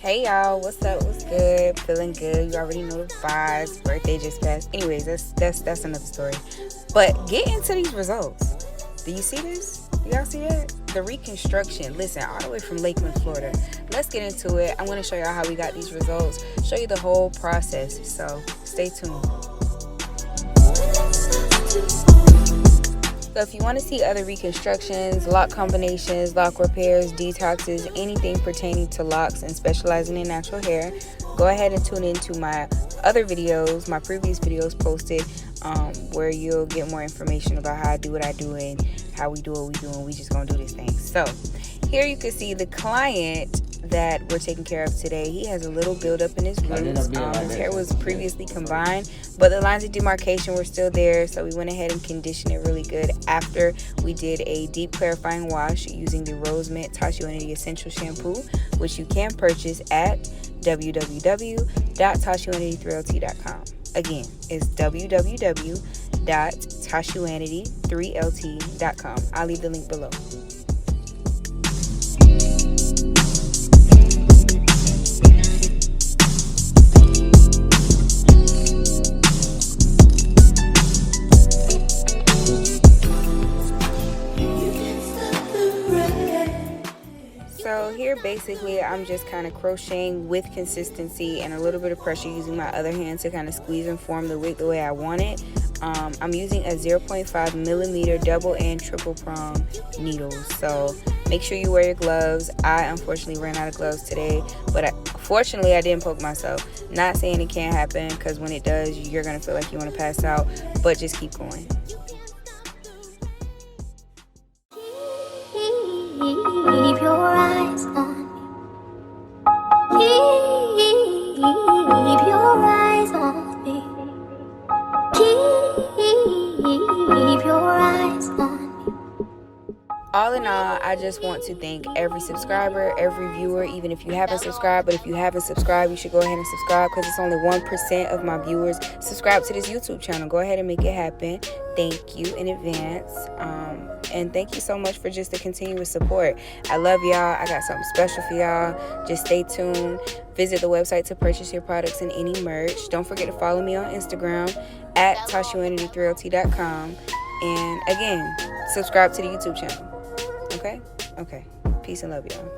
Hey y'all, what's up? What's good? Feeling good. You already know the vibes. Birthday just passed. Anyways, that's another story. But get into these results. Do you see this? Do y'all see it? The reconstruction. Listen, all the way from Lakeland, Florida. Let's get into it. I'm going to show y'all how we got these results. Show you the whole process. So stay tuned. So if you want to see other reconstructions, lock combinations, lock repairs, detoxes, anything pertaining to locks and specializing in natural hair, go ahead and tune into my other videos, my previous videos posted, where you'll get more information about how I do what I do and how we do what we do, and we just gonna do this thing. So here you can see the client that we're taking care of today. He has a little buildup in his roots. His hair was previously combined, but the lines of demarcation were still there, so we went ahead and conditioned it really good after we did a deep clarifying wash using the Rose Mint Tashuanity Essentials shampoo, which you can purchase at www.tashuanity3lt.com. Again, it's www.tashuanity3lt.com. I'll leave the link below. So here basically I'm just kind of crocheting with consistency and a little bit of pressure, using my other hand to kind of squeeze and form the wig the way I want it. I'm using a 0.5 millimeter double and triple prong needles, so make sure you wear your gloves. I unfortunately ran out of gloves today, but fortunately I didn't poke myself. Not saying it can't happen, because when it does, you're gonna feel like you want to pass out, but just keep going. Keep your eyes on me. Keep your eyes on me. Keep your eyes on me. All in all, I just want to thank every subscriber, every viewer, even if you haven't subscribed. But if you haven't subscribed, you should go ahead and subscribe, because it's only 1% of my viewers subscribe to this YouTube channel. Go ahead and make it happen. Thank you in advance. And thank you so much for just the continuous support. I love y'all. I got something special for y'all. Just stay tuned. Visit the website to purchase your products and any merch. Don't forget to follow me on Instagram at Tashuanity3lt.com. And again, subscribe to the YouTube channel. Okay? Okay. Peace and love, y'all.